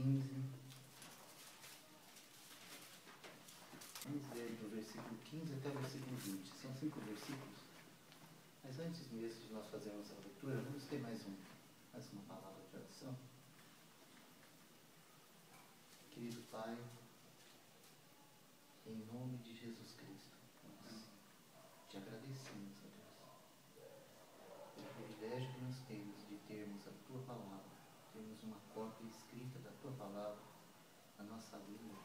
15. Vamos ler do versículo 15 até o versículo 20. São 5 versículos. Mas antes mesmo de nós fazermos a leitura, vamos ter mais uma palavra de oração. Querido Pai, em nome de Jesus Cristo, nós te agradecemos, ó Deus, pelo privilégio que nós temos de termos a Tua Palavra, termos uma cópia escrita da Tua Palavra na nossa língua,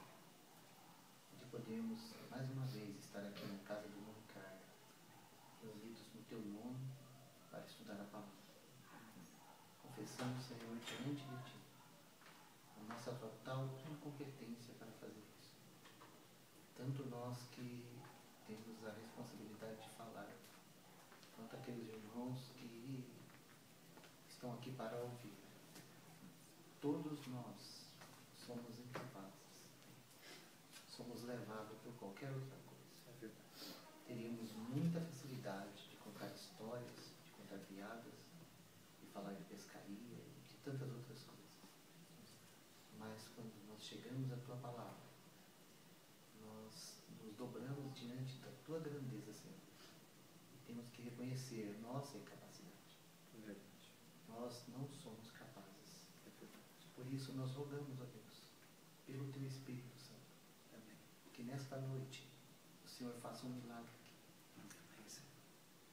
de podermos mais uma vez estar aqui na casa do irmão Ricardo, reunidos no Teu nome para estudar a Palavra. Confessamos, Senhor, diante de Ti, a nossa total incompetência para fazer isso. Tanto nós que temos a responsabilidade de falar, quanto aqueles irmãos que estão aqui para ouvir. Todos nós somos incapazes. Somos levados por qualquer outra coisa. É verdade. Teríamos muita facilidade de contar histórias, de contar piadas, de falar de pescaria e de tantas outras coisas. Mas quando nós chegamos à Tua Palavra, nós nos dobramos diante da Tua grandeza, Senhor. E temos que reconhecer nossa incapacidade. É verdade. Nós não somos capazes. É verdade. Por isso nós rogamos a Deus, pelo Teu Espírito Santo, amém, que nesta noite o Senhor faça um milagre aqui. Amém, Senhor.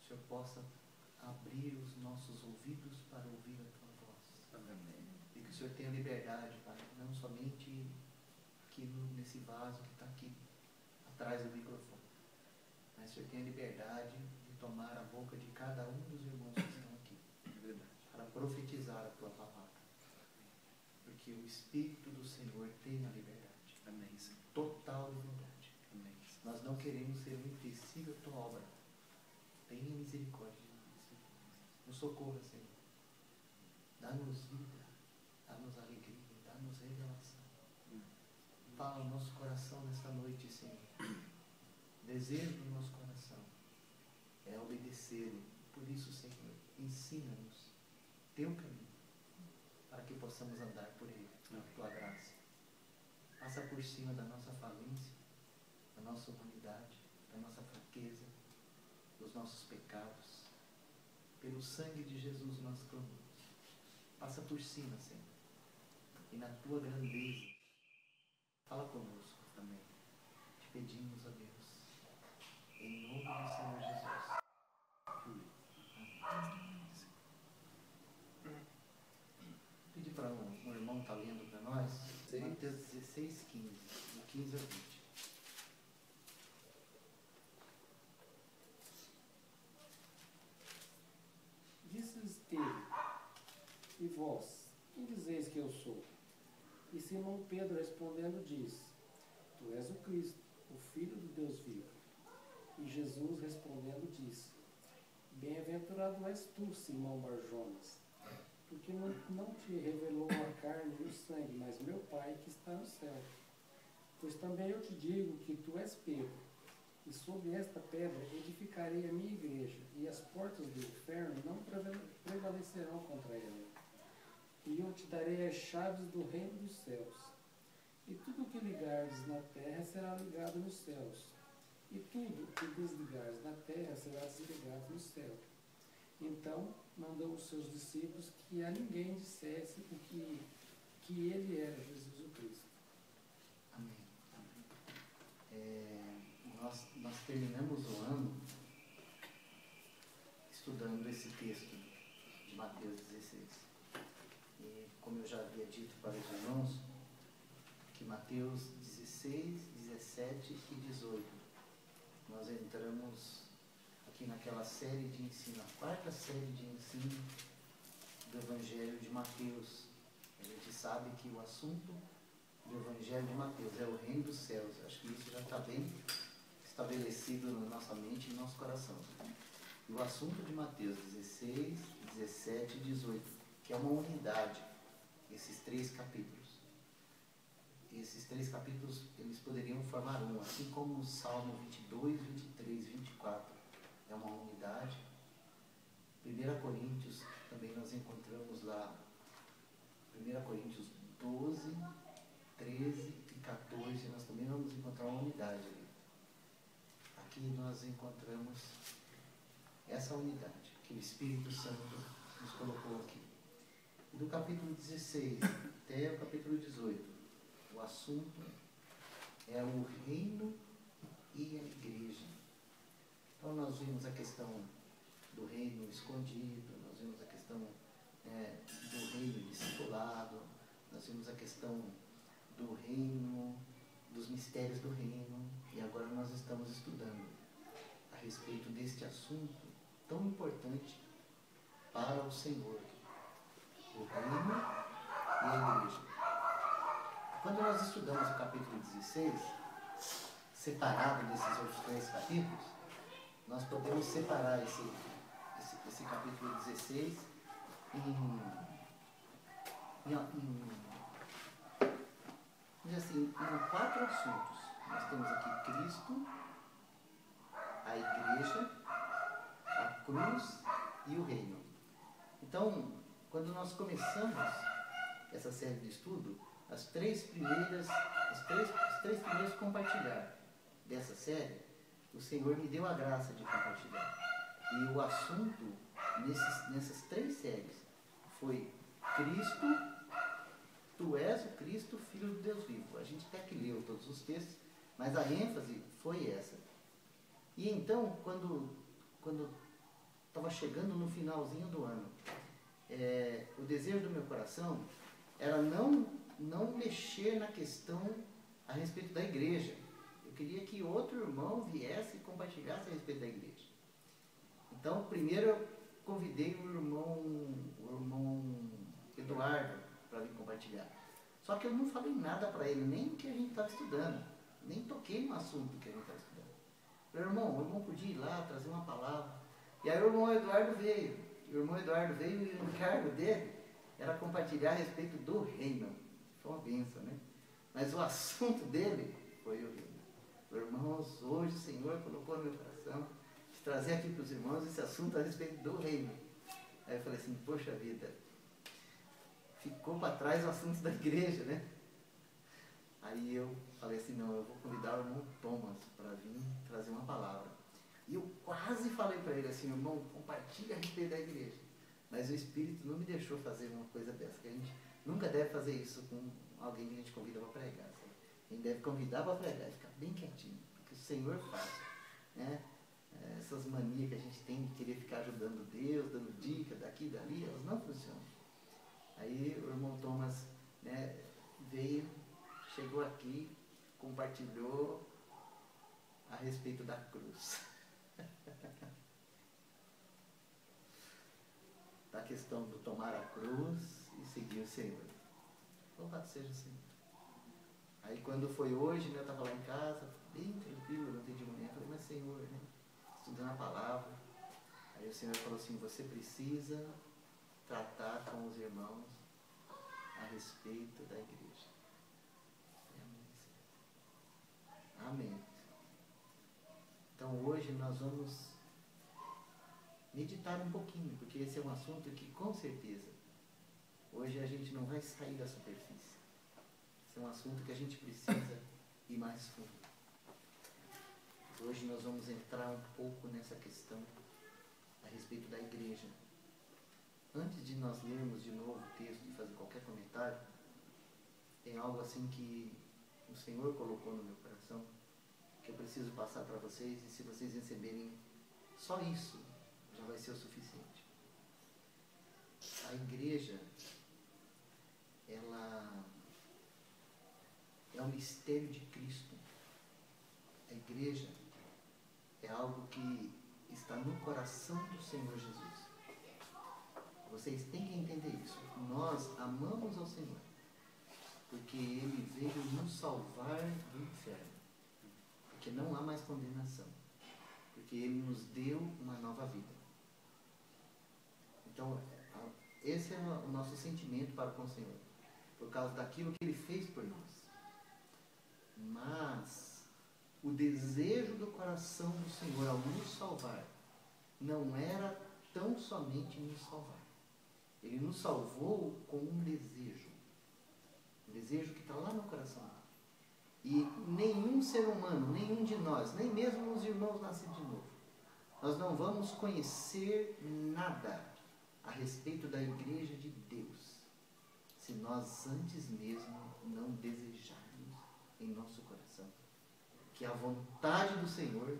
O Senhor possa abrir os nossos ouvidos para ouvir a Tua voz. Amém. E que o Senhor tenha liberdade, Pai, não somente aqui nesse vaso que está aqui atrás do microfone, mas o Senhor tenha liberdade de tomar a boca de cada um dos irmãos que estão aqui, para profetizar a Tua Palavra. Porque o Espírito do Senhor tem a liberdade. Amém. Total liberdade. Amém. Nós não queremos ser um empecilho à Tua obra. Tenha misericórdia de nós. Nos socorra, Senhor. Dá-nos vida, dá-nos alegria, dá-nos revelação. Fala no nosso coração nesta noite, Senhor. O desejo do nosso coração é obedecê-lo. Por isso, Senhor, ensina-nos Teu caminho, para que possamos andar por ele, na Tua graça. Passa por cima da nossa falência, da nossa humanidade, da nossa fraqueza, dos nossos pecados. Pelo sangue de Jesus nós clamamos. Passa por cima, Senhor. E na Tua grandeza, fala conosco também. Te pedimos, ó Deus, em nome do Senhor Jesus. Amém. Pedir para um irmão estar lendo para nós, Mateus 16, 15, do 15 ao 20. Disse-lhes ele: E vós, quem dizeis que eu sou? E Simão Pedro respondendo disse: Tu és o Cristo, o Filho do Deus vivo. E Jesus respondendo disse: Bem-aventurado és tu, Simão Barjonas, porque não te revelou a carne e o sangue, mas meu Pai que está no céu. Pois também eu te digo que tu és Pedro, e sobre esta pedra edificarei a minha igreja, e as portas do inferno não prevalecerão contra ela. E eu te darei as chaves do reino dos céus. E tudo o que ligares na terra será ligado nos céus, e tudo o que desligares na terra será desligado no céu. Então mandou os seus discípulos que a ninguém dissesse o que ele era, Jesus o Cristo. Amém. Nós terminamos o ano estudando esse texto de Mateus 16. E como eu já havia dito para os irmãos, que Mateus 16, 17 e 18, nós entramos aqui naquela série de ensino, a quarta série de ensino do Evangelho de Mateus. A gente sabe que o assunto do Evangelho de Mateus é o reino dos céus. Acho que isso já está bem estabelecido na nossa mente e no nosso coração. E o assunto de Mateus 16, 17 e 18, que é uma unidade, esses 3 capítulos. Esses 3 capítulos, eles poderiam formar um, assim como o Salmo 22, 23, 24 é uma unidade. 1 Coríntios, também nós encontramos lá, 1 Coríntios 12, 13 e 14, nós também vamos encontrar uma unidade ali. Aqui nós encontramos essa unidade que o Espírito Santo nos colocou aqui. E do capítulo 16 até o capítulo 18, o assunto é o reino e a igreja. Então nós vimos a questão do reino escondido, nós vimos a questão do reino discipulado, nós vimos a questão do reino, dos mistérios do reino, e agora nós estamos estudando a respeito deste assunto tão importante para o Senhor, o reino e a igreja. Quando nós estudamos o capítulo 16, separado desses outros 3 capítulos, nós podemos separar esse capítulo 16 em 4 assuntos. Nós temos aqui Cristo, a igreja, a cruz e o reino. Então, quando nós começamos essa série de estudo, os três primeiros compartilhar dessa série, o Senhor me deu a graça de compartilhar. E o assunto nessas 3 séries foi Cristo, tu és o Cristo, Filho de Deus vivo. A gente até que leu todos os textos, mas a ênfase foi essa. E então, quando estava chegando no finalzinho do ano, o desejo do meu coração era não mexer na questão a respeito da igreja. Eu queria que outro irmão viesse e compartilhasse a respeito da igreja. Então, primeiro eu convidei o irmão Eduardo para vir compartilhar. Só que eu não falei nada para ele, nem o que a gente estava estudando, nem toquei no assunto que a gente estava estudando. Falei, o irmão podia ir lá, trazer uma palavra. E aí o irmão Eduardo veio. E o encargo dele era compartilhar a respeito do reino. Foi uma bênção, né? Mas o assunto dele foi o reino. Irmãos, hoje o Senhor colocou no meu coração de trazer aqui para os irmãos esse assunto a respeito do reino. Aí eu falei assim, poxa vida, ficou para trás o assunto da igreja, né? Aí eu falei assim, não, eu vou convidar o irmão Thomas para vir trazer uma palavra. E eu quase falei para ele assim, irmão, compartilha a respeito da igreja. Mas o Espírito não me deixou fazer uma coisa dessa, que a gente nunca deve fazer isso com alguém que a gente convida para pregar. Sabe? A gente deve convidar para pregar e ficar bem quietinho, porque o Senhor faz, né? Essas manias que a gente tem de querer ficar ajudando Deus, dando dica daqui e dali, elas não funcionam. Aí o irmão Thomas, né, veio, chegou aqui, compartilhou a respeito da cruz. Da questão do tomar a cruz e seguir o Senhor. Louvado seja o Senhor. Aí quando foi hoje, né, eu estava lá em casa, bem tranquilo, não entendi manhã, falei, mas Senhor, né, estudando a palavra. Aí o Senhor falou assim, você precisa tratar com os irmãos a respeito da igreja. Amém. Então hoje nós vamos meditar um pouquinho, porque esse é um assunto que com certeza hoje a gente não vai sair da superfície. Esse é um assunto que a gente precisa ir mais fundo. Hoje nós vamos entrar um pouco nessa questão a respeito da igreja. Antes de nós lermos de novo o texto e fazer qualquer comentário, tem algo assim que o Senhor colocou no meu coração, que eu preciso passar para vocês, e se vocês receberem só isso, já vai ser o suficiente. A igreja, ela é um mistério de Cristo. A igreja é algo que está no coração do Senhor Jesus. Vocês têm que entender isso. Nós amamos ao Senhor, porque Ele veio nos salvar do inferno. Porque não há mais condenação. Porque Ele nos deu uma nova vida. Então, esse é o nosso sentimento para com o Senhor, por causa daquilo que Ele fez por nós. Mas o desejo do coração do Senhor ao nos salvar não era tão somente nos salvar. Ele nos salvou com um desejo. nenhum ser humano, nenhum de nós, nem mesmo os irmãos nascidos de novo, nós não vamos conhecer nada a respeito da igreja de Deus, se nós antes mesmo não desejarmos em nosso coração que a vontade do Senhor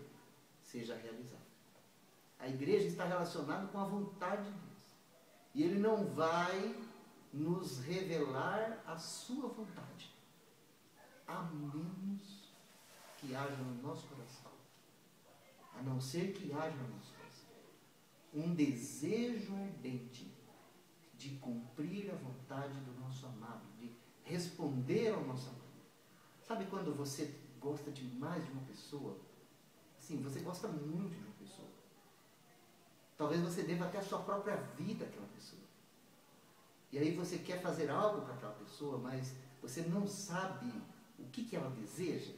seja realizada. A igreja está relacionada com a vontade de Deus. E Ele não vai nos revelar a sua vontade, a menos que haja no nosso coração, a não ser que haja no nosso coração um desejo ardente de cumprir a vontade do nosso amado, de responder ao nosso amado. Sabe quando você gosta demais de uma pessoa? Sim, você gosta muito de uma pessoa. Talvez você deva até a sua própria vida àquela pessoa. E aí você quer fazer algo para aquela pessoa, mas você não sabe o que ela deseja.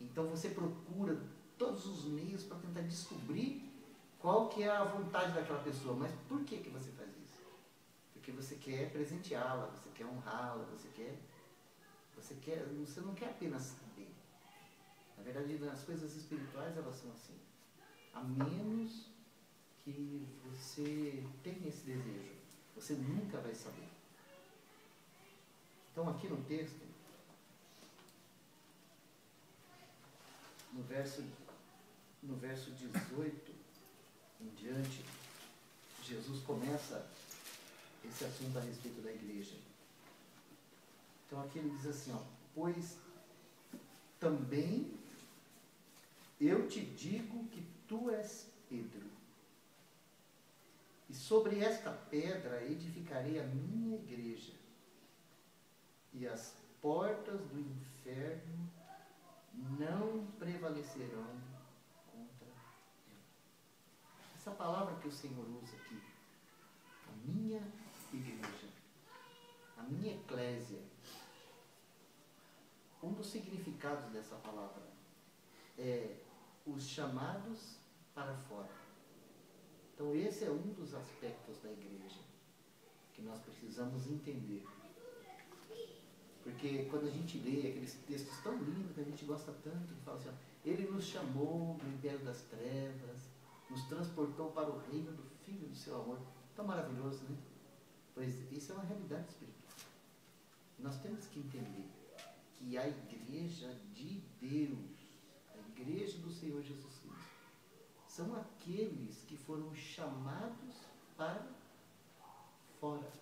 Então você procura todos os meios para tentar descobrir qual que é a vontade daquela pessoa. Mas por que você faz isso? Porque você quer presenteá-la, você quer honrá-la, você não quer apenas saber. Na verdade, as coisas espirituais, elas são assim. A menos que você tenha esse desejo, você nunca vai saber. Então, aqui no texto, no verso 18 em diante, Jesus começa esse assunto a respeito da igreja. Então, aqui ele diz assim, pois também eu te digo que tu és Pedro, e sobre esta pedra edificarei a minha igreja, e as portas do inferno não prevalecerão contra ela. Essa palavra que o Senhor usa aqui, a minha igreja, a minha eclésia, um dos significados dessa palavra é os chamados para fora. Então esse é um dos aspectos da igreja que nós precisamos entender. Porque quando a gente lê aqueles textos tão lindos que a gente gosta tanto, que fala assim, Ele nos chamou do império das trevas, nos transportou para o reino do Filho do seu amor. Tão maravilhoso, né? Pois isso é uma realidade espiritual. Nós temos que entender que a igreja de Deus, a igreja do Senhor Jesus Cristo, são aqueles que foram chamados para fora.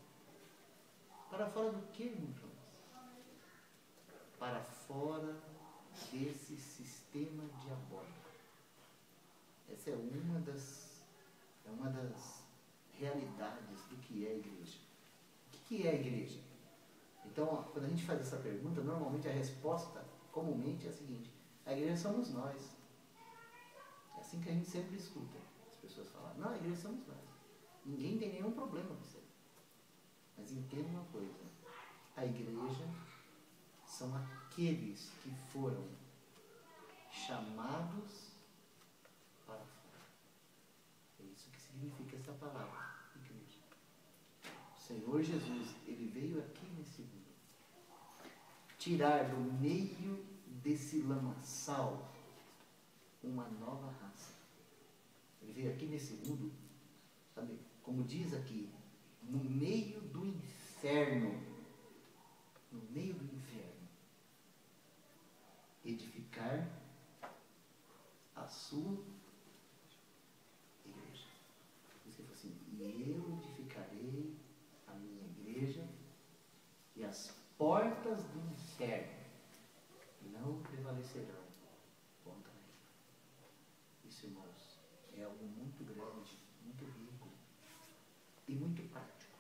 Para fora do que, irmãos? Para fora desse sistema diabólico. Essa é uma das realidades do que é a igreja. O que é a igreja? Então, quando a gente faz essa pergunta, normalmente a resposta, comumente, é a seguinte: a igreja somos nós. É assim que a gente sempre escuta as pessoas falar. Não, a igreja somos nós. Ninguém tem nenhum problema com isso. Mas entenda uma coisa: a igreja são aqueles que foram chamados para fora. É isso que significa essa palavra, igreja. O Senhor Jesus, Ele veio aqui nesse mundo tirar do meio desse lamaçal uma nova raça. Ele veio aqui nesse mundo, sabe, como diz aqui, no meio do inferno, edificar a sua igreja. Por isso que ele falou assim, e eu edificarei a minha igreja, e as portas do inferno não prevalecerão contra ela. Isso, irmãos, é algo muito grande, muito rico e muito prático.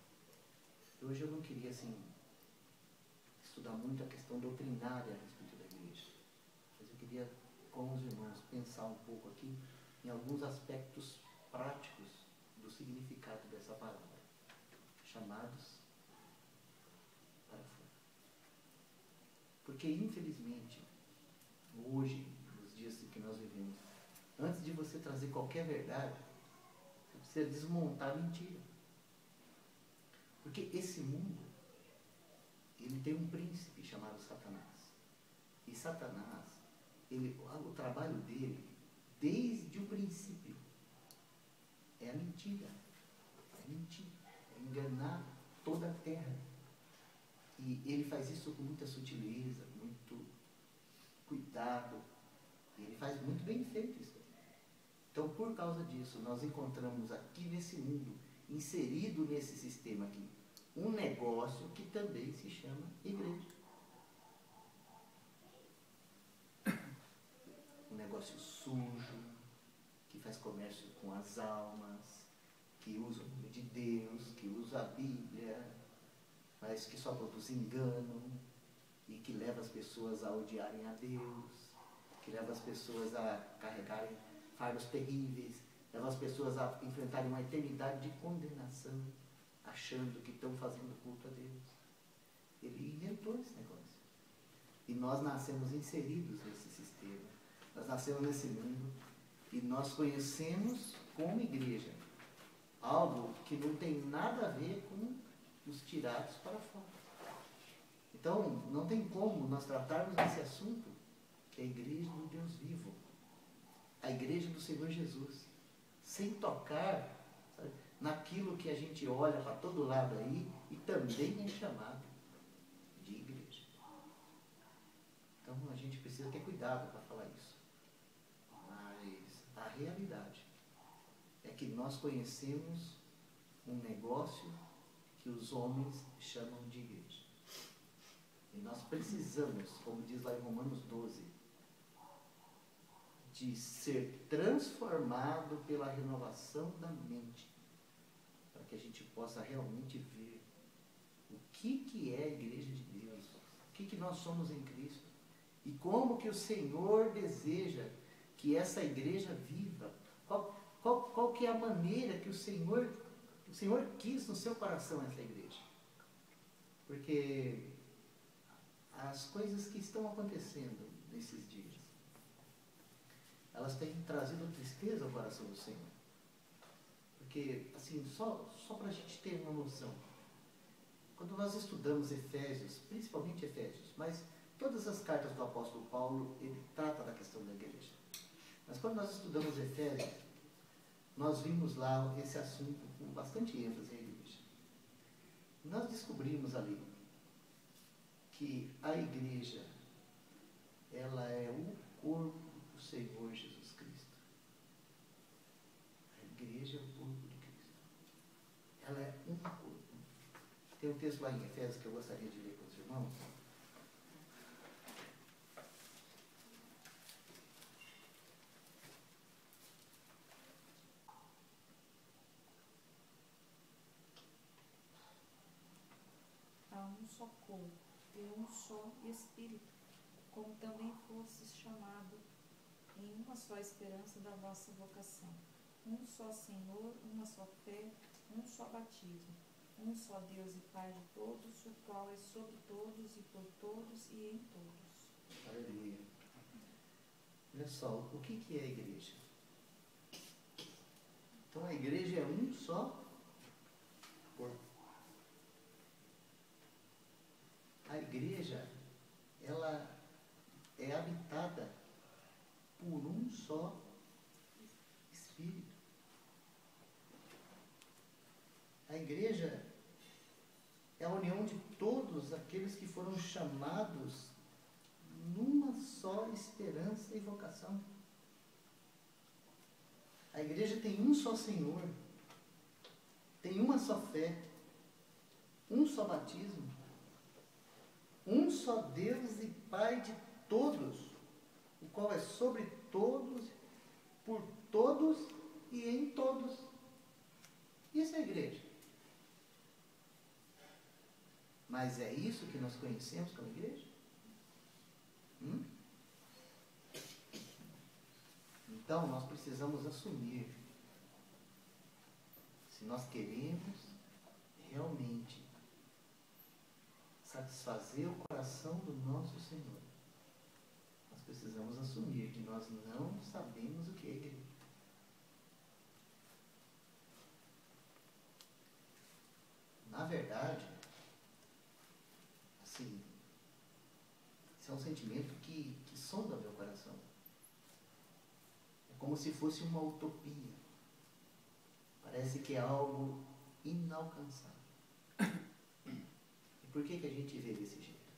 Hoje eu não queria, assim, estudar muito a questão doutrinária a respeito da igreja. Mas eu queria, com os irmãos, pensar um pouco aqui em alguns aspectos práticos do significado dessa palavra. Chamados para fora. Porque, infelizmente, hoje, nos dias que nós vivemos, antes de você trazer qualquer verdade, você precisa desmontar a mentira. Porque esse mundo, ele tem um príncipe chamado Satanás. E Satanás, o trabalho dele, desde o princípio, é a mentira. É mentir, é enganar toda a terra. E ele faz isso com muita sutileza, muito cuidado. E ele faz muito bem feito isso. Então, por causa disso, nós encontramos aqui nesse mundo, inserido nesse sistema aqui, um negócio que também se chama igreja. Um negócio sujo, que faz comércio com as almas, que usa o nome de Deus, que usa a Bíblia, mas que só produz engano e que leva as pessoas a odiarem a Deus, que leva as pessoas a carregarem fardos terríveis, leva as pessoas a enfrentarem uma eternidade de condenação, achando que estão fazendo culto a Deus. Ele inventou esse negócio. E nós nascemos inseridos nesse sistema. Nós nascemos nesse mundo e nós conhecemos como igreja algo que não tem nada a ver com os tirados para fora. Então, não tem como nós tratarmos desse assunto, que é a igreja do Deus vivo, a igreja do Senhor Jesus, sem tocar, sabe, naquilo que a gente olha para todo lado aí e também é chamado de igreja. Então, a gente precisa ter cuidado para falar isso. Mas a realidade é que nós conhecemos um negócio que os homens chamam de igreja. E nós precisamos, como diz lá em Romanos 12, de ser transformado pela renovação da mente, para que a gente possa realmente ver o que é a igreja de Deus, o que nós somos em Cristo, e como que o Senhor deseja que essa igreja viva, qual que é a maneira que o Senhor quis no seu coração essa igreja. Porque as coisas que estão acontecendo nesses dias, elas têm trazido tristeza ao coração do Senhor. Porque, assim, só para a gente ter uma noção, quando nós estudamos Efésios, principalmente Efésios, mas todas as cartas do apóstolo Paulo, ele trata da questão da igreja. Mas quando nós estudamos Efésios, nós vimos lá esse assunto com bastante ênfase à igreja. Nós descobrimos ali que a igreja, ela é o corpo do Senhor Jesus Cristo. A igreja é o corpo de Cristo. Ela é um corpo. Tem um texto lá em Efésios que eu gostaria de ler com os irmãos. Há um só corpo e um só Espírito, como também fostes chamado em uma só esperança da vossa vocação. Um só Senhor, uma só fé, um só batismo, um só Deus e Pai de todos, o qual é sobre todos e por todos e em todos. Aleluia. Olha só, o que é a igreja? Então a igreja é um só corpo. A igreja, ela é habitada por um só Espírito. A igreja é a união de todos aqueles que foram chamados numa só esperança e vocação. A igreja tem um só Senhor, tem uma só fé, um só batismo, um só Deus e Pai de todos, o qual é sobre todos, por todos e em todos. Isso é a igreja. Mas é isso que nós conhecemos como igreja? Então, nós precisamos assumir, se nós queremos realmente satisfazer o coração do nosso Senhor, nós precisamos assumir que nós não sabemos o que é igreja. Na verdade, assim, Esse é um sentimento que sonda meu coração. É como se fosse uma utopia. Parece que é algo inalcançável. E por que a gente vê desse jeito?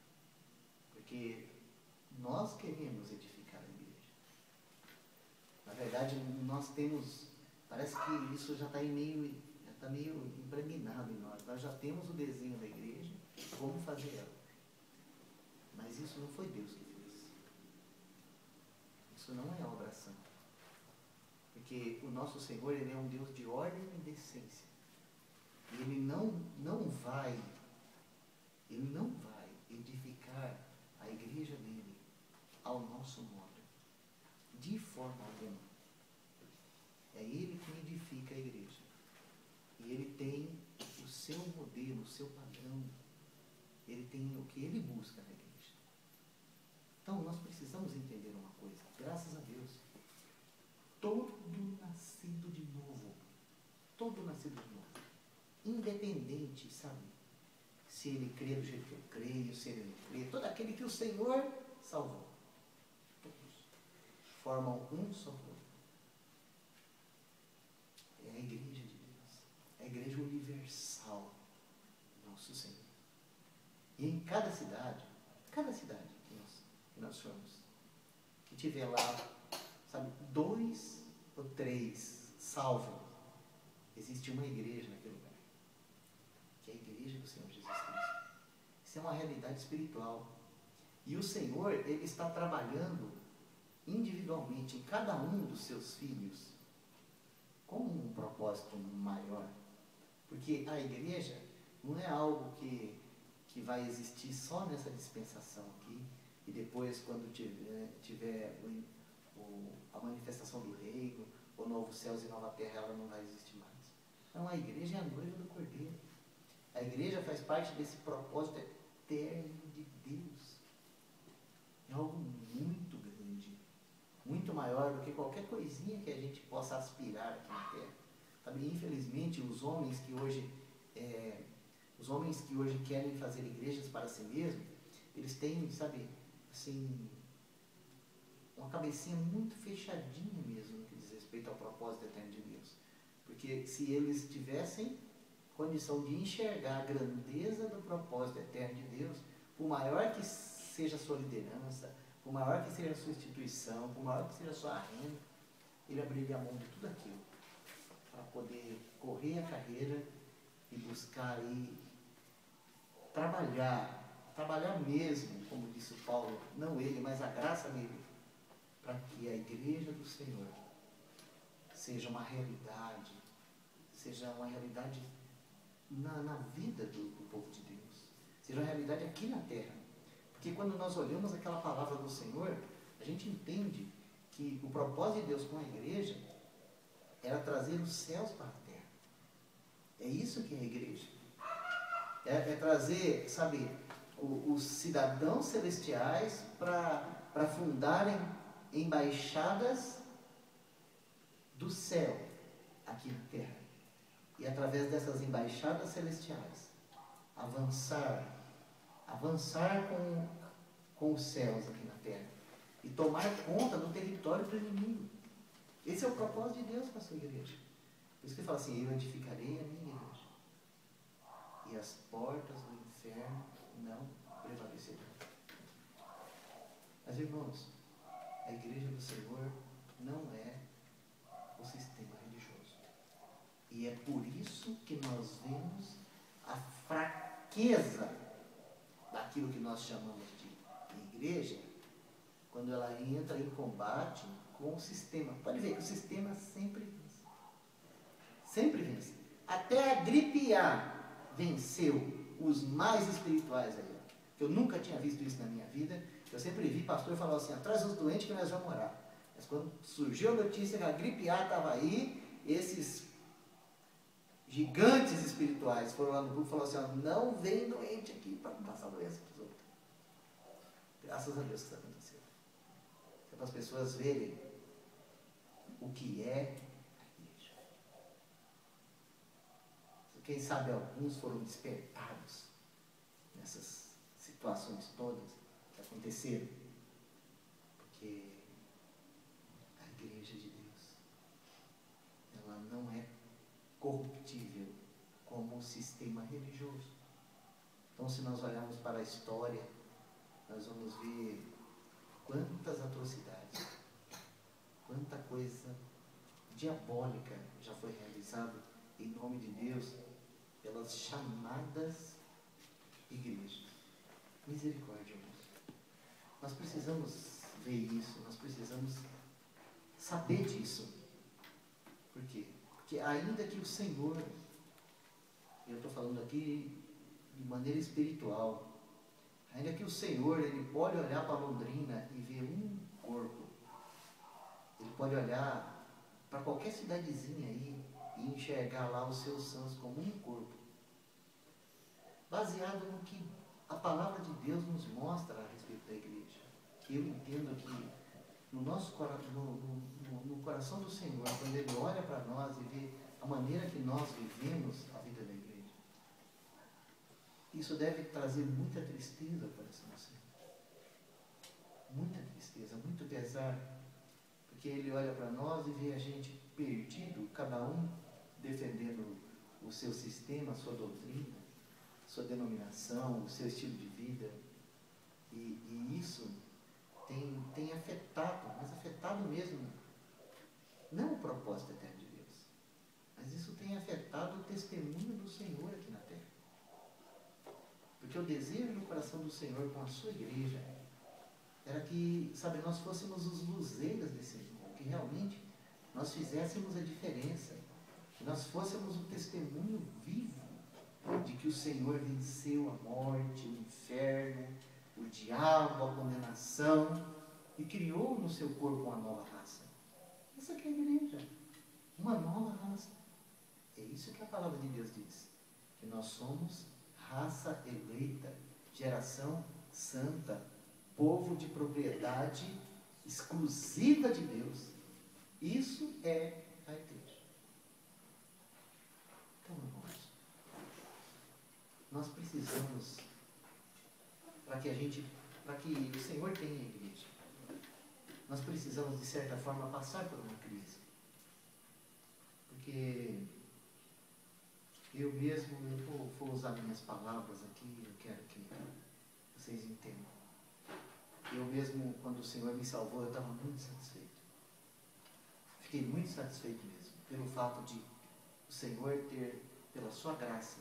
Porque nós queremos edificar a igreja. Na verdade, nós temos, parece que isso já está meio impregnado em nós. Nós já temos o desenho da igreja, como fazer ela. Mas isso não foi Deus que fez. Isso não é obra santa. Porque o nosso Senhor, Ele é um Deus de ordem e decência. E Ele não vai edificar a igreja dele ao nosso modo. De forma alguma. É Ele quem edifica a igreja. E Ele tem o seu modelo, o seu padrão. Ele tem o que Ele busca na igreja. Então, nós precisamos entender uma coisa. Graças a Deus, todo nascido de novo, independente, sabe, se ele crê do jeito que eu creio, se ele não crê, todo aquele que o Senhor salvou, todos formam um só corpo. É a igreja de Deus, é a igreja universal, nosso Senhor. E em cada cidade que nós formos, que tiver lá, sabe, 2 ou 3 salvos, existe uma igreja naquele lugar, que é a igreja do Senhor Jesus Cristo. Isso é uma realidade espiritual. E o Senhor, Ele está trabalhando individualmente em cada um dos seus filhos com um propósito maior. Porque a igreja não é algo que vai existir só nessa dispensação aqui, e depois, quando tiver a manifestação do reino, o novo céus e nova terra, ela não vai existir mais. Então, a igreja é a noiva do Cordeiro. A igreja faz parte desse propósito eterno de Deus. É algo muito grande, muito maior do que qualquer coisinha que a gente possa aspirar aqui na terra. Sabe, infelizmente, os homens que hoje querem fazer igrejas para si mesmos, eles têm, sabe, assim, uma cabecinha muito fechadinha mesmo no que diz respeito ao propósito eterno de Deus. Porque se eles tivessem condição de enxergar a grandeza do propósito eterno de Deus, por maior que seja a sua liderança, por maior que seja a sua instituição, por maior que seja a sua renda, ele abriria a mão de tudo aquilo para poder correr a carreira e buscar aí trabalhar mesmo, como disse o Paulo, não ele, mas a graça nele, para que a igreja do Senhor seja uma realidade na vida do povo de Deus, seja uma realidade aqui na terra. Porque quando nós olhamos aquela palavra do Senhor, a gente entende que o propósito de Deus com a igreja era trazer os céus para a terra. É isso que é a igreja. É trazer, sabe, os cidadãos celestiais para fundarem embaixadas do céu aqui na terra. E através dessas embaixadas celestiais, avançar com os céus aqui na terra. E tomar conta do território do inimigo. Esse é o propósito de Deus para a sua igreja. Por isso que ele fala assim, eu edificarei a minha igreja. E as portas do inferno não prevalecerão. Mas, irmãos, a igreja do Senhor não é o sistema religioso. E é por isso que nós vemos a fraqueza daquilo que nós chamamos de igreja, quando ela entra em combate com o sistema. Pode ver que o sistema sempre vence. Sempre vence. Até a gripe A venceu os mais espirituais aí. Que eu nunca tinha visto isso na minha vida. Eu sempre vi pastor falar assim, atrás dos doentes que nós vamos orar. Mas quando surgiu a notícia que a gripe A estava aí, esses gigantes espirituais foram lá no grupo e falaram assim, ó, não vem doente aqui para não passar doença para os outros. Graças a Deus que isso aconteceu. É para as pessoas verem o que é a igreja. Quem sabe alguns foram despertados nessas situações todas que acontecer? Porque a igreja de Deus, ela não é corruptível como o sistema religioso. Então, se nós olharmos para a história, nós vamos ver quantas atrocidades, quanta coisa diabólica já foi realizada em nome de Deus pelas chamadas igrejas. Misericórdia, irmãos. Nós precisamos ver isso, nós precisamos saber disso. Por quê? Porque ainda que o Senhor, eu estou falando aqui de maneira espiritual, ainda que o Senhor, Ele pode olhar para Londrina e ver um corpo, Ele pode olhar para qualquer cidadezinha aí e enxergar lá os seus santos como um corpo, baseado no que a palavra de Deus nos mostra a respeito da igreja. Que eu entendo que no nosso no coração do Senhor, quando Ele olha para nós e vê a maneira que nós vivemos a vida da igreja, isso deve trazer muita tristeza para esse nosso Senhor. Muita tristeza, muito pesar, porque Ele olha para nós e vê a gente perdido, cada um defendendo o seu sistema, a sua doutrina, a sua denominação, o seu estilo de vida. E isso tem afetado, mas afetado mesmo, não o propósito eterno de Deus, mas isso tem afetado o testemunho do Senhor aqui na terra. Porque o desejo no coração do Senhor com a sua igreja era que, sabe, nós fôssemos os luzeiros desse mundo, que realmente nós fizéssemos a diferença, que nós fôssemos o testemunho vivo de que o Senhor venceu a morte, o inferno, o diabo, a condenação, e criou no seu corpo uma nova raça. Essa que é a igreja, uma nova raça. É isso que a palavra de Deus diz, que nós somos raça eleita, geração santa, povo de propriedade exclusiva de Deus. Isso é a igreja. Então, irmãos, nós precisamos, para que o Senhor tenha a igreja, nós precisamos, de certa forma, passar por uma crise. Porque eu mesmo, eu vou usar minhas palavras aqui, eu quero que vocês entendam. Eu mesmo, quando o Senhor me salvou, eu estava muito satisfeito. Fiquei muito satisfeito mesmo, pelo fato de o Senhor ter, pela sua graça,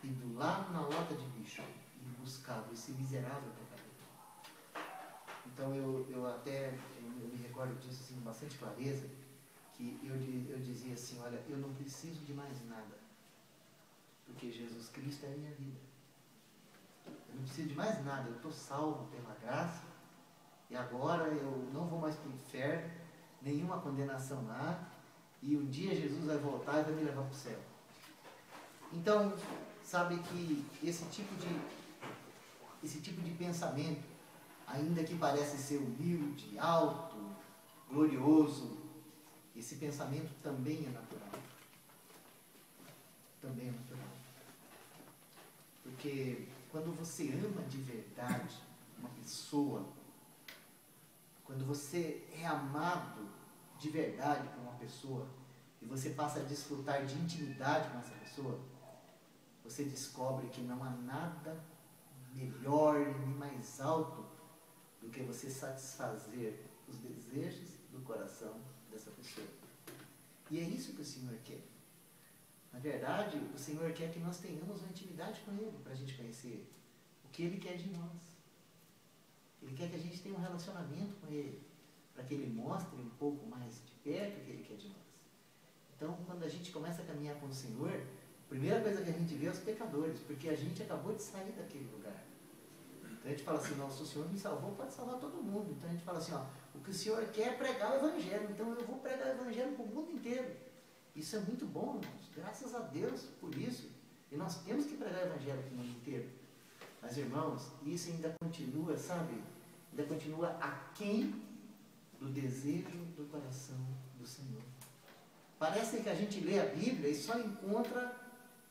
ido lá na lata de lixo e buscado esse miserável pecador. Então eu me recordo disso assim, com bastante clareza, que eu dizia assim, olha, eu não preciso de mais nada, porque Jesus Cristo é a minha vida. Eu não preciso de mais nada, eu estou salvo pela graça, e agora eu não vou mais para o inferno, nenhuma condenação lá, e um dia Jesus vai voltar e vai me levar para o céu. Então, sabe que esse tipo de pensamento, ainda que parece ser humilde, alto, glorioso, esse pensamento também é natural. Também é natural. Porque quando você ama de verdade uma pessoa, quando você é amado de verdade por uma pessoa, e você passa a desfrutar de intimidade com essa pessoa, você descobre que não há nada melhor e mais alto do que você satisfazer os desejos do coração dessa pessoa. E é isso que o Senhor quer. Na verdade, o Senhor quer que nós tenhamos uma intimidade com Ele, para a gente conhecer o que Ele quer de nós. Ele quer que a gente tenha um relacionamento com Ele, para que Ele mostre um pouco mais de perto o que Ele quer de nós. Então, quando a gente começa a caminhar com o Senhor, a primeira coisa que a gente vê é os pecadores, porque a gente acabou de sair daquele lugar. Então a gente fala assim, nossa, o Senhor me salvou, pode salvar todo mundo. Então a gente fala assim, ó, o que o Senhor quer é pregar o Evangelho, então eu vou pregar o Evangelho para o mundo inteiro. Isso é muito bom, irmãos, graças a Deus por isso. E nós temos que pregar o Evangelho para o mundo inteiro. Mas, irmãos, isso ainda continua, sabe? Ainda continua aquém do desejo do coração do Senhor. Parece que a gente lê a Bíblia e só encontra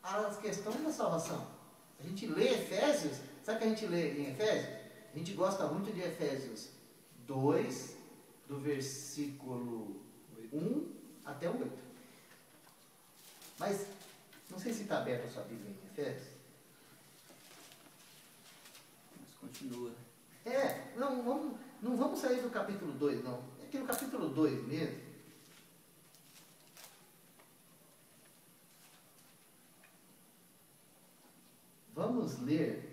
as questões da salvação. A gente lê Efésios, sabe o que a gente lê em Efésios? A gente gosta muito de Efésios 2, do versículo 1 até o 8. Mas, não sei se está aberta a sua Bíblia em Efésios. Mas continua. Não vamos sair do capítulo 2, não. É que no capítulo 2 mesmo, vamos ler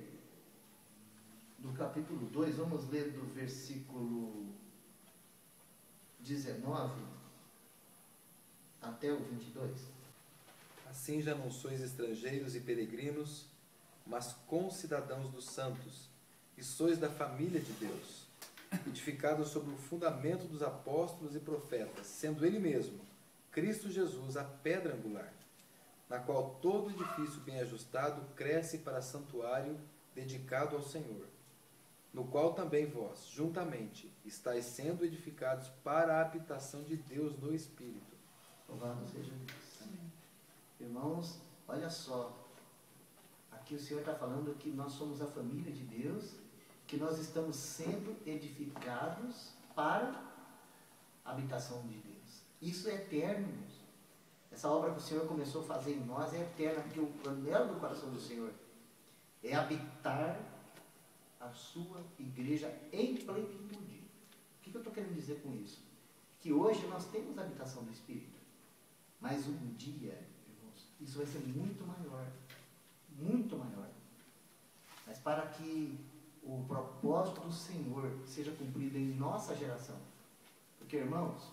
do capítulo 2, vamos ler do versículo 19 até o 22. Assim já não sois estrangeiros e peregrinos, mas concidadãos dos santos, e sois da família de Deus, edificados sobre o fundamento dos apóstolos e profetas, sendo Ele mesmo, Cristo Jesus, a pedra angular, na qual todo edifício bem ajustado cresce para santuário dedicado ao Senhor, no qual também vós, juntamente, estáis sendo edificados para a habitação de Deus no Espírito. Louvado seja Deus. Irmãos, olha só, aqui o Senhor está falando que nós somos a família de Deus, que nós estamos sendo edificados para a habitação de Deus. Isso é eterno, irmãos. Essa obra que o Senhor começou a fazer em nós é eterna, porque o anelo do coração do Senhor é habitar a sua igreja em plenitude. O que eu estou querendo dizer com isso? Que hoje nós temos a habitação do Espírito, mas um dia, irmãos, isso vai ser muito maior, muito maior. Mas para que o propósito do Senhor seja cumprido em nossa geração, porque, irmãos,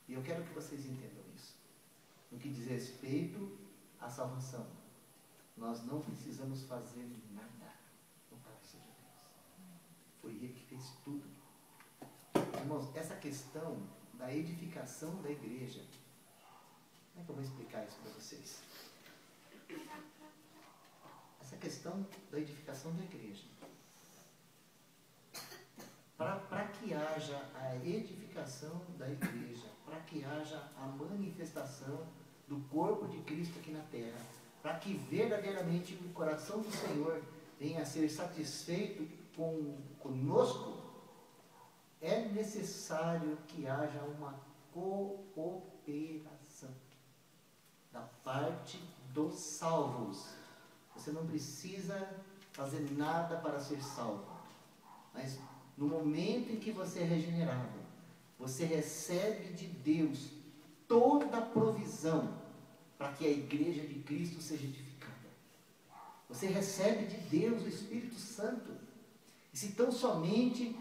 e eu quero que vocês entendam isso, no que diz respeito à salvação, nós não precisamos fazer nada. Louvado seja Deus. Foi Ele que fez tudo. Irmãos, essa questão da edificação da igreja, como é que eu vou explicar isso para vocês? Essa questão da edificação da igreja, para que haja a edificação da igreja, para que haja a manifestação do corpo de Cristo aqui na terra, para que verdadeiramente o coração do Senhor venha a ser satisfeito conosco, é necessário que haja uma cooperação da parte dos salvos. Você não precisa fazer nada para ser salvo, mas no momento em que você é regenerado, você recebe de Deus toda a provisão para que a igreja de Cristo seja edificada. Você recebe de Deus o Espírito Santo. E se tão somente,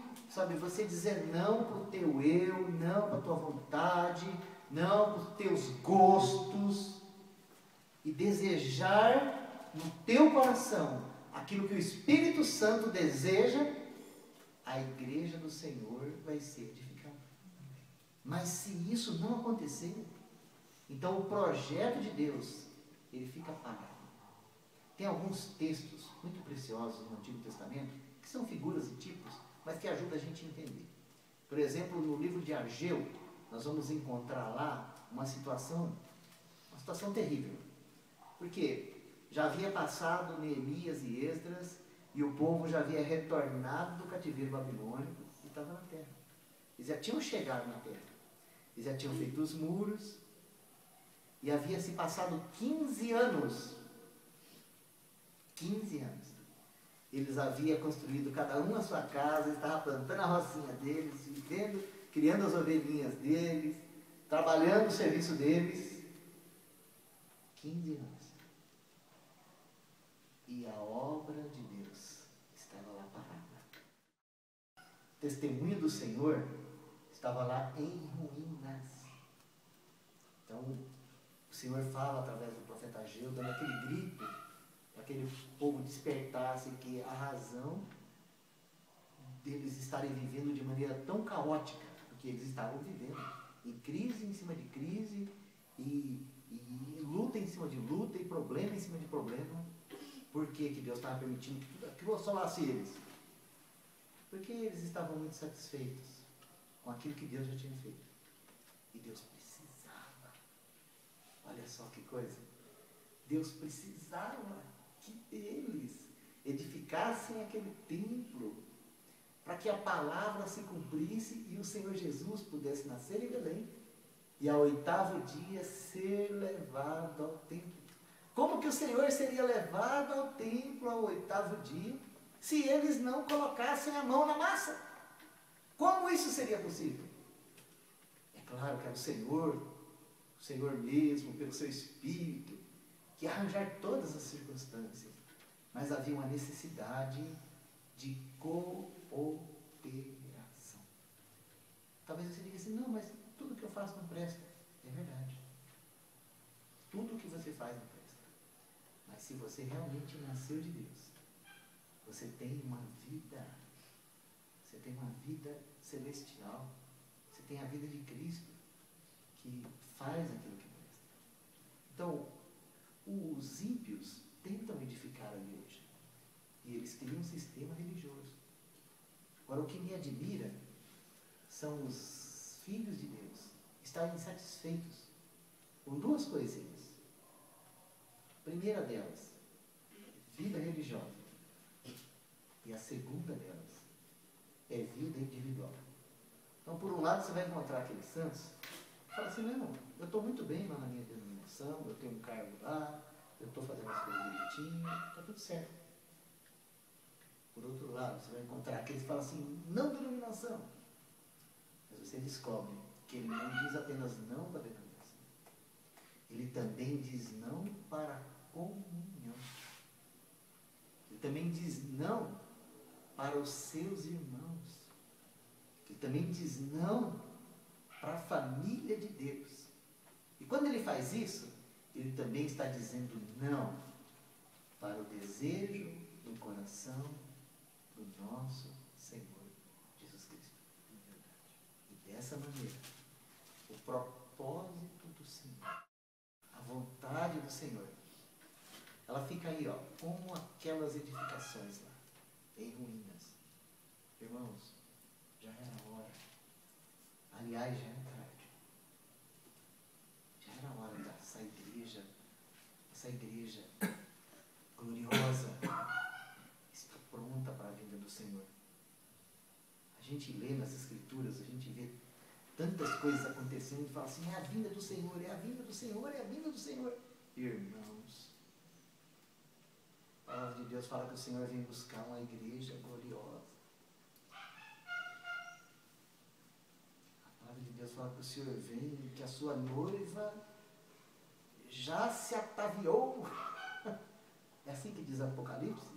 você dizer não para o teu eu, não para a tua vontade, não para os teus gostos, e desejar no teu coração aquilo que o Espírito Santo deseja, a igreja do Senhor vai ser edificada. Mas se isso não acontecer, então o projeto de Deus, ele fica parado. Tem alguns textos muito preciosos no Antigo Testamento, que são figuras e tipos, mas que ajudam a gente a entender. Por exemplo, no livro de Ageu, nós vamos encontrar lá uma situação terrível. Porque já havia passado Neemias e Esdras, e o povo já havia retornado do cativeiro babilônico e estava na terra. Eles já tinham chegado na terra. Eles já tinham feito os muros, e havia se passado 15 anos. 15 anos. Eles haviam construído cada um a sua casa, estavam plantando a rocinha deles, vivendo, criando as ovelhinhas deles, trabalhando o serviço deles. 15 anos. E a obra de Deus estava lá parada. O testemunho do Senhor estava lá em ruínas. Então, o Senhor fala através do profeta Ageu, dando aquele grito, para aquele povo despertasse que a razão deles estarem vivendo de maneira tão caótica, porque eles estavam vivendo em crise em cima de crise, e luta em cima de luta, e problema em cima de problema. Por que Deus estava permitindo que tudo aquilo assolasse eles? Porque eles estavam muito satisfeitos com aquilo que Deus já tinha feito. E Deus precisava. Olha só que coisa. Deus precisava que eles edificassem aquele templo para que a palavra se cumprisse e o Senhor Jesus pudesse nascer em Belém e ao 8º dia ser levado ao templo. Como que o Senhor seria levado ao templo ao 8º dia se eles não colocassem a mão na massa? Como isso seria possível? É claro que era o Senhor mesmo, pelo seu Espírito, que ia arranjar todas as circunstâncias. Mas havia uma necessidade de cooperação. Talvez você diga assim, não, mas tudo que eu faço não presta. É verdade. Tudo que você faz não presta. Mas se você realmente nasceu de Deus, você tem uma vida celestial, você tem a vida de Cristo, que faz aquilo que presta. Então, os ímpios tentam edificar a igreja, e eles criam um sistema religioso. Agora, o que me admira são os filhos de Deus estarem insatisfeitos com duas coisinhas. A primeira delas, vida religiosa. E a segunda delas é vida individual. Então, por um lado, você vai encontrar aqueles santos que falam assim, não, eu estou muito bem lá na minha denominação, eu tenho um cargo lá, eu estou fazendo as coisas direitinho, está tudo certo. Por outro lado, você vai encontrar aqueles que falam assim, não denominação. Mas você descobre que ele não diz apenas não para a denominação. Ele também diz não para a comunhão. Ele também diz não para os seus irmãos. Ele também diz não para a família de Deus. E quando ele faz isso, ele também está dizendo não para o desejo do coração do nosso Senhor Jesus Cristo. E dessa maneira, o propósito do Senhor, a vontade do Senhor, ela fica aí, ó, como aquelas edificações lá, em ruínas. Irmãos, já era hora. Aliás, já era tarde. Já era hora dessa igreja, gloriosa, está pronta para a vinda do Senhor. A gente lê nas Escrituras, a gente vê tantas coisas acontecendo e fala assim, é a vinda do Senhor, é a vinda do Senhor, é a vinda do Senhor. Irmãos, a palavra de Deus fala que o Senhor vem buscar uma igreja gloriosa. A palavra de Deus fala que o Senhor vem, que a sua noiva já se ataviou. É assim que diz Apocalipse?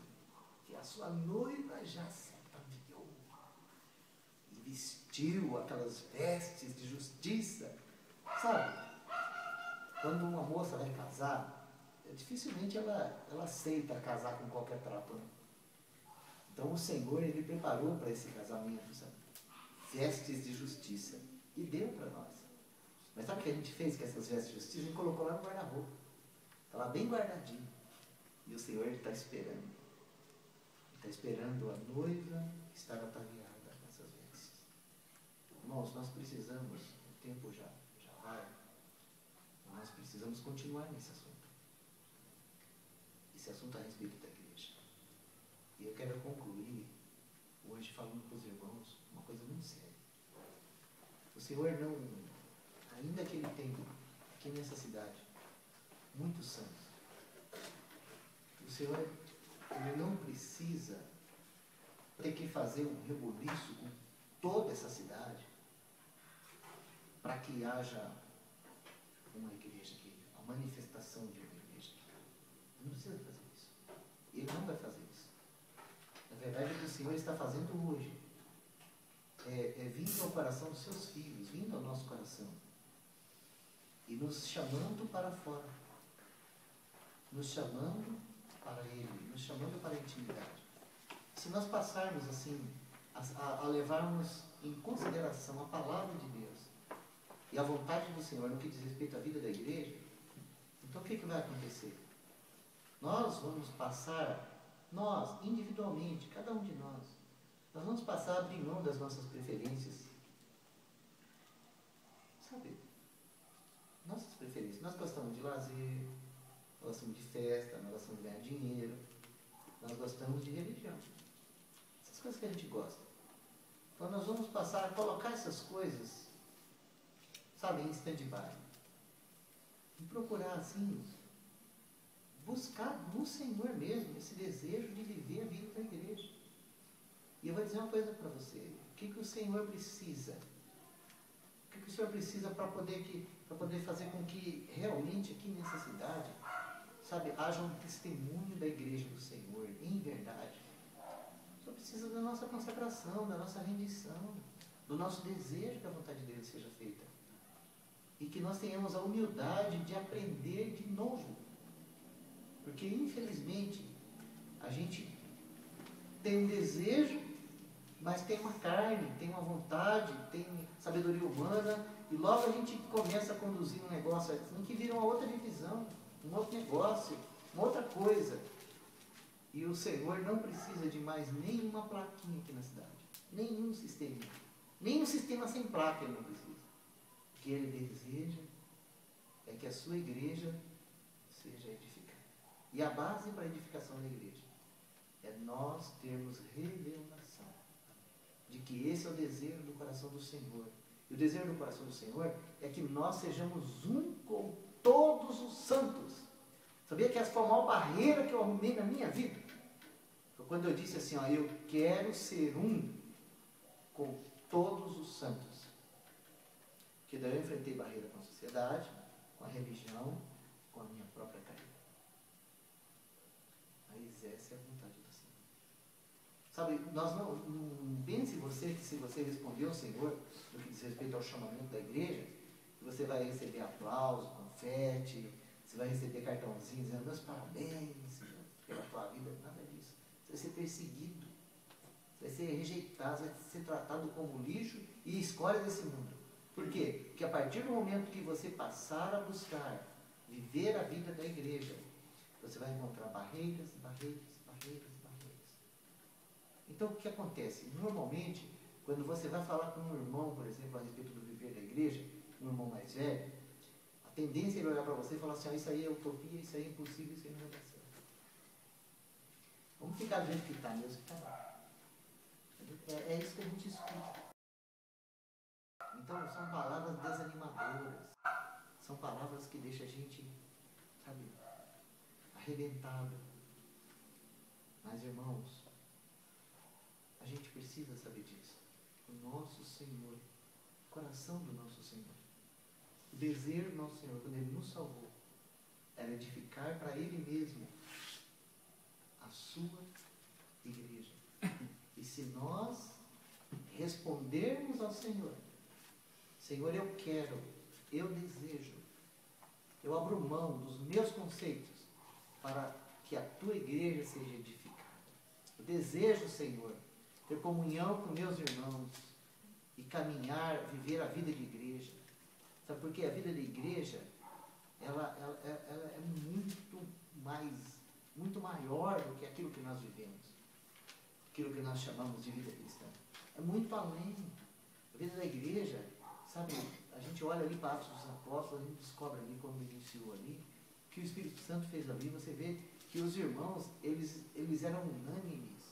Que a sua noiva já se ataviou. E vestiu aquelas vestes de justiça. Sabe? Quando uma moça vai casar, dificilmente ela aceita casar com qualquer trapo. Né? Então o Senhor, Ele preparou para esse casamento, sabe? Vestes de justiça. E deu para nós. Mas sabe o que a gente fez com essas vestes de justiça? A gente colocou lá no guarda-roupa. Está lá bem guardadinho. E o Senhor está esperando. Ele está esperando a noiva estar ataviada com essas vestes. Irmãos, nós precisamos, o tempo já vai, nós precisamos continuar nesse assunto. Esse assunto a respeito da igreja. E eu quero concluir hoje falando para os irmãos uma coisa muito séria. O Senhor não, ainda que Ele tenha aqui nessa cidade muitos santos, o Senhor, Ele não precisa ter que fazer um rebuliço com toda essa cidade para que haja uma igreja aqui, a manifestação de uma igreja aqui. Ele não precisa fazer isso. Ele não vai fazer isso. Na verdade, o que o Senhor está fazendo hoje é vindo ao coração dos seus filhos, vindo ao nosso coração e nos chamando para fora, nos chamando para Ele, nos chamando para a intimidade. Se nós passarmos assim a levarmos em consideração a palavra de Deus e a vontade do Senhor no que diz respeito à vida da igreja, então o que vai acontecer? Nós vamos passar, nós, individualmente, cada um de nós vamos passar a abrir mão das nossas preferências. Sabe? Nossas preferências. Nós gostamos de lazer, nós gostamos de festa, nós gostamos de ganhar dinheiro, nós gostamos de religião. Essas coisas que a gente gosta. Então nós vamos passar a colocar essas coisas, sabe, em stand-by. E procurar, assim, buscar no Senhor mesmo esse desejo de viver a vida da igreja. E eu vou dizer uma coisa para você. O que o Senhor precisa? O que o Senhor precisa para poder fazer com que realmente aqui nessa cidade, sabe, haja um testemunho da igreja do Senhor, em verdade? O Senhor precisa da nossa consagração, da nossa rendição, do nosso desejo que a vontade dele seja feita. E que nós tenhamos a humildade de aprender de novo. Porque, infelizmente, a gente tem um desejo, mas tem uma carne, tem uma vontade, tem sabedoria humana, e logo a gente começa a conduzir um negócio assim que vira uma outra divisão, um outro negócio, uma outra coisa. E o Senhor não precisa de mais nenhuma plaquinha aqui na cidade. Nenhum sistema. Nenhum sistema sem placa ele não precisa. O que ele deseja é que a sua igreja seja edificada. E a base para a edificação da igreja é nós termos revelação de que esse é o desejo do coração do Senhor. E o desejo do coração do Senhor é que nós sejamos um com todos os santos. Sabia que essa foi a maior barreira que eu arrumei na minha vida? Foi quando eu disse assim, ó, eu quero ser um com todos os santos. Porque daí eu enfrentei barreira com a sociedade, com a religião, com a minha própria carreira. Mas essa é a vontade do Senhor. Sabe, nós não pense você que se você respondeu ao Senhor no que diz respeito ao chamamento da igreja, que você vai receber aplauso, confete, você vai receber cartãozinho dizendo meus parabéns pela tua vida, nada disso. Você vai ser perseguido, você vai ser rejeitado, você vai ser tratado como lixo e escória desse mundo. Por quê? Porque a partir do momento que você passar a buscar viver a vida da igreja, você vai encontrar barreiras, barreiras, barreiras, barreiras. Então o que acontece? Normalmente, quando você vai falar com um irmão, por exemplo, a respeito do viver da igreja, um irmão mais velho, a tendência é ele olhar para você e falar assim, isso aí é utopia, isso aí é impossível, isso aí não vai dar certo. Vamos ficar do jeito que está mesmo, que está lá. É isso que a gente escuta. Então, são palavras desanimadoras. São palavras que deixam a gente, sabe, arrebentado. Mas, irmãos, a gente precisa saber disso. O nosso Senhor, o coração do nosso Senhor, o desejo do nosso Senhor, quando Ele nos salvou, era edificar para Ele mesmo a sua igreja. E se nós respondermos ao Senhor, Senhor, eu quero, eu desejo, eu abro mão dos meus conceitos para que a tua igreja seja edificada. Eu desejo, Senhor, ter comunhão com meus irmãos e caminhar, viver a vida de igreja. Sabe por quê? A vida de igreja, ela é muito maior do que aquilo que nós vivemos, aquilo que nós chamamos de vida cristã. É muito além. A vida da igreja, sabe, a gente olha ali para Atos dos Apóstolos, a gente descobre ali, quando iniciou ali, que o Espírito Santo fez ali, você vê que os irmãos, eles eram unânimes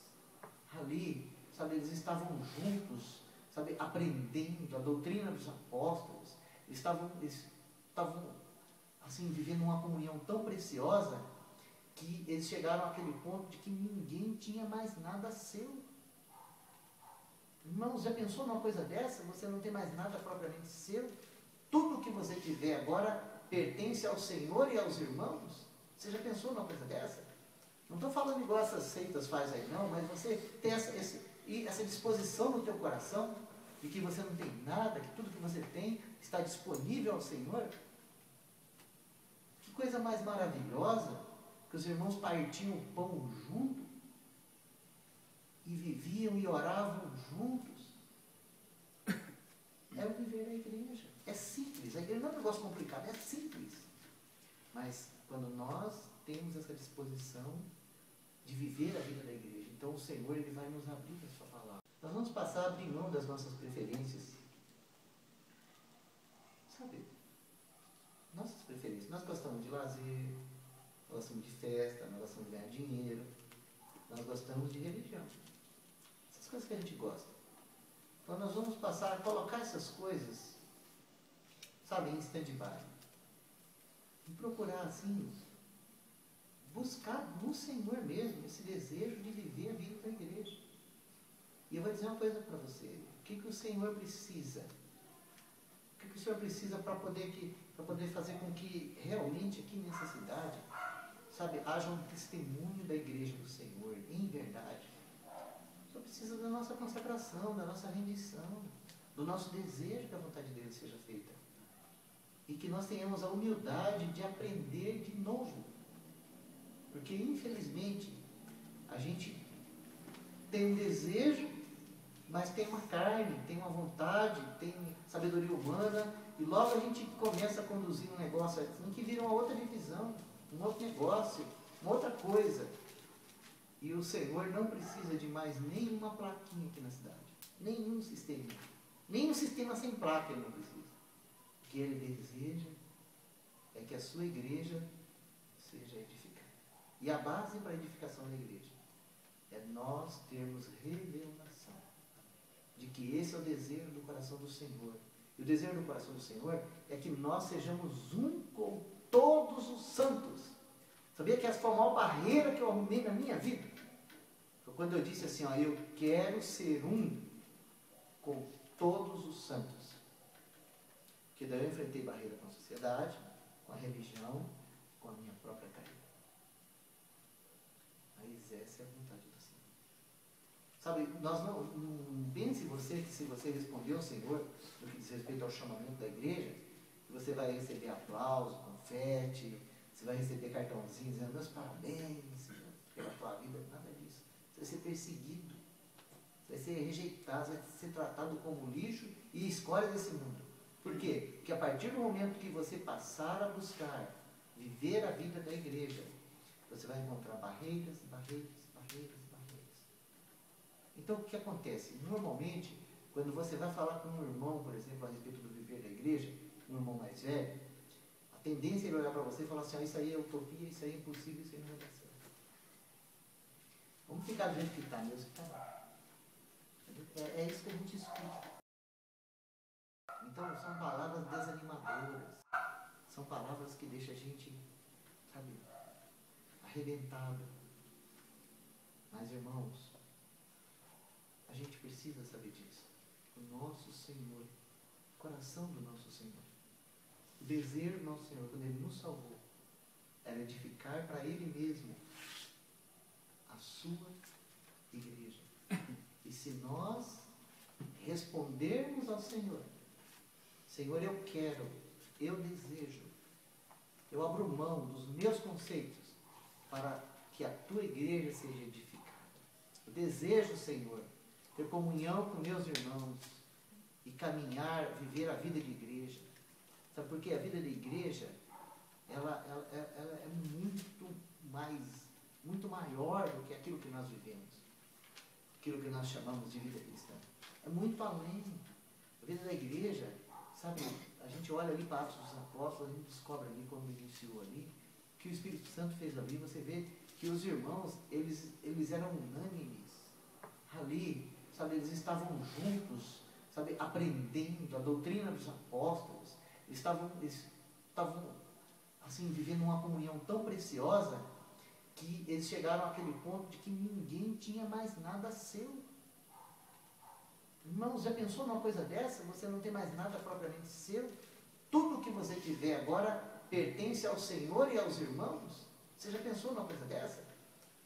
ali, sabe, eles estavam juntos, sabe, aprendendo a doutrina dos apóstolos, eles estavam assim, vivendo uma comunhão tão preciosa, que eles chegaram àquele ponto de que ninguém tinha mais nada seu. Irmãos, já pensou numa coisa dessa? Você não tem mais nada propriamente seu? Tudo que você tiver agora pertence ao Senhor e aos irmãos? Você já pensou numa coisa dessa? Não estou falando igual essas seitas faz aí não, mas você tem essa disposição no teu coração de que você não tem nada, que tudo que você tem está disponível ao Senhor? Que coisa mais maravilhosa, que os irmãos partiam o pão junto e viviam e oravam juntos. É o viver da igreja. É simples. A igreja não é um negócio complicado, é simples. Mas quando nós temos essa disposição de viver a vida da igreja, então o Senhor ele vai nos abrir a sua palavra. Nós vamos passar a abrir mão das nossas preferências. Sabe? Nossas preferências. Nós gostamos de lazer, nós gostamos de festa, nós gostamos de ganhar dinheiro, nós gostamos de religião. Essas coisas que a gente gosta. Então nós vamos passar a colocar essas coisas, sabe, em stand-by. E procurar, assim, buscar no Senhor mesmo esse desejo de viver a vida da igreja. E eu vou dizer uma coisa para você. O que o Senhor precisa? O que o Senhor precisa para poder fazer com que realmente aqui nessa cidade, sabe, haja um testemunho da igreja do Senhor, em verdade? O Senhor precisa da nossa consagração, da nossa rendição, do nosso desejo que a vontade dele seja feita. E que nós tenhamos a humildade de aprender de novo. Porque, infelizmente, a gente tem um desejo, mas tem uma carne, tem uma vontade, tem sabedoria humana, e logo a gente começa a conduzir um negócio assim que vira uma outra divisão, um outro negócio, uma outra coisa. E o Senhor não precisa de mais nenhuma plaquinha aqui na cidade. Nenhum sistema. Nenhum sistema sem placa ele não precisa. O que ele deseja é que a sua igreja seja edificada. E a base para a edificação da igreja é nós termos revelação de que esse é o desejo do coração do Senhor. E o desejo do coração do Senhor é que nós sejamos um com todos os santos. Sabia que essa foi a maior barreira que eu arrumei na minha vida? Foi quando eu disse assim, ó, eu quero ser um com todos os santos. Porque daí eu enfrentei barreira com a sociedade, com a religião, com a minha própria carreira. Mas essa é a vontade do Senhor. Sabe, nós não pense você que se você respondeu ao Senhor no que diz respeito ao chamamento da igreja, que você vai receber aplauso, confete, você vai receber cartãozinho dizendo meus parabéns pela tua vida, nada disso. Você vai ser perseguido, você vai ser rejeitado, você vai ser tratado como lixo e escória desse mundo. Por quê? Porque a partir do momento que você passar a buscar viver a vida da igreja, você vai encontrar barreiras, barreiras, barreiras, barreiras. Então o que acontece? Normalmente, quando você vai falar com um irmão, por exemplo, a respeito do viver da igreja, um irmão mais velho, a tendência é ele olhar para você e falar assim, isso aí é utopia, isso aí é impossível, isso aí não vai dar certo. Vamos ficar do jeito que está mesmo, que está lá. É isso que a gente escuta. Então, são palavras desanimadoras. São palavras que deixam a gente, sabe, arrebentado. Mas, irmãos, a gente precisa saber disso. O nosso Senhor, o coração do nosso Senhor, o desejo do nosso Senhor, quando Ele nos salvou, era edificar para Ele mesmo a sua igreja. E se nós respondermos ao Senhor, Senhor, eu quero, eu desejo, eu abro mão dos meus conceitos para que a tua igreja seja edificada. Eu desejo, Senhor, ter comunhão com meus irmãos e caminhar, viver a vida de igreja. Sabe por quê? A vida de igreja, ela é muito maior do que aquilo que nós vivemos, aquilo que nós chamamos de vida cristã. É muito além. A vida da igreja, sabe, a gente olha ali para Atos dos Apóstolos, a gente descobre ali, quando iniciou ali, que o Espírito Santo fez ali, você vê que os irmãos, eles eram unânimes ali, sabe, eles estavam juntos, sabe, aprendendo a doutrina dos apóstolos, eles estavam assim, vivendo uma comunhão tão preciosa, que eles chegaram àquele ponto de que ninguém tinha mais nada seu. Irmãos, já pensou numa coisa dessa? Você não tem mais nada propriamente seu? Tudo que você tiver agora pertence ao Senhor e aos irmãos? Você já pensou numa coisa dessa?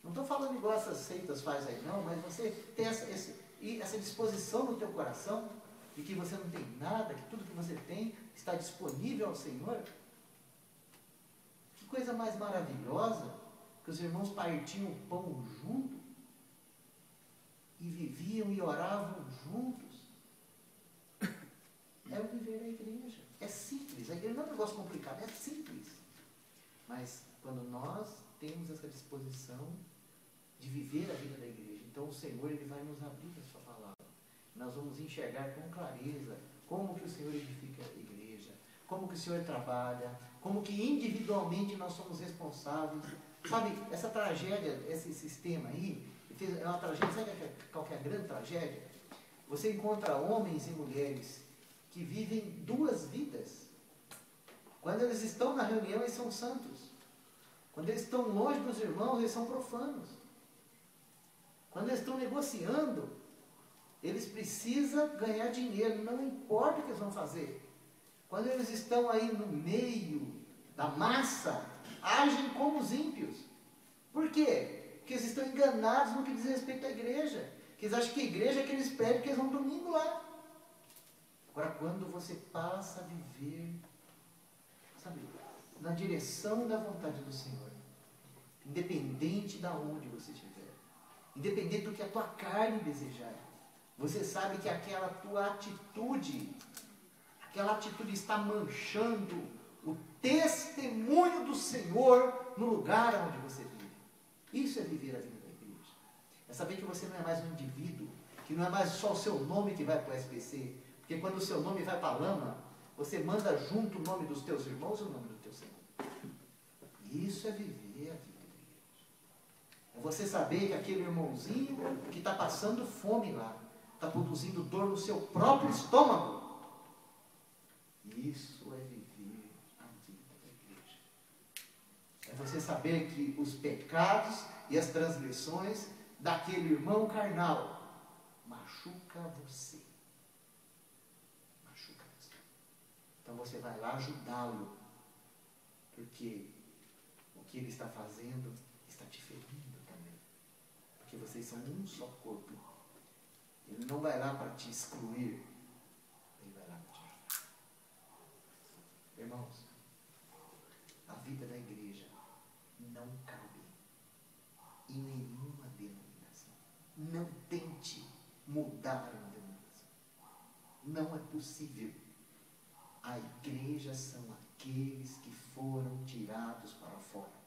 Não estou falando igual essas seitas faz aí não, mas você tem essa disposição no teu coração de que você não tem nada, que tudo que você tem está disponível ao Senhor. Que coisa mais maravilhosa, que os irmãos partiam o pão junto e viviam e oravam juntos. É o viver da igreja. É simples. A igreja não é um negócio complicado, é simples. Mas quando nós temos essa disposição de viver a vida da igreja, então o Senhor ele vai nos abrir a sua palavra. Nós vamos enxergar com clareza como que o Senhor edifica a igreja, como que o Senhor trabalha, como que individualmente nós somos responsáveis. Sabe, essa tragédia, esse sistema aí, é uma tragédia, sabe qual que é a grande tragédia? Você encontra homens e mulheres que vivem duas vidas. Quando eles estão na reunião, eles são santos. Quando eles estão longe dos irmãos, eles são profanos. Quando eles estão negociando, eles precisam ganhar dinheiro, não importa o que eles vão fazer. Quando eles estão aí no meio da massa, agem como os ímpios. Por quê? Porque eles estão enganados no que diz respeito à igreja. Que eles acham que a igreja é que eles pedem, que eles vão domingo lá. Agora, quando você passa a viver, sabe, na direção da vontade do Senhor, independente de onde você estiver, independente do que a tua carne desejar, você sabe que aquela tua atitude, está manchando o testemunho do Senhor no lugar onde você vive. Isso é viver a vida da igreja. É saber que você não é mais um indivíduo, que não é mais só o seu nome que vai para o SPC, porque quando o seu nome vai para a lama, você manda junto o nome dos teus irmãos e o nome do teu Senhor. Isso é viver a vida da igreja. É você saber que aquele irmãozinho que está passando fome lá, está produzindo dor no seu próprio estômago. Isso é viver a vida da igreja. É você saber que os pecados e as transgressões daquele irmão carnal machuca você. Machuca você. Então você vai lá ajudá-lo, porque o que ele está fazendo está te ferindo também. Porque vocês são um só corpo. Ele não vai lá para te excluir. Ele vai lá para te ajudar. Irmãos, a vida da igreja não cabe em nenhuma denominação. Não tente mudar uma denominação. Não é possível. A igreja são aqueles que foram tirados para fora.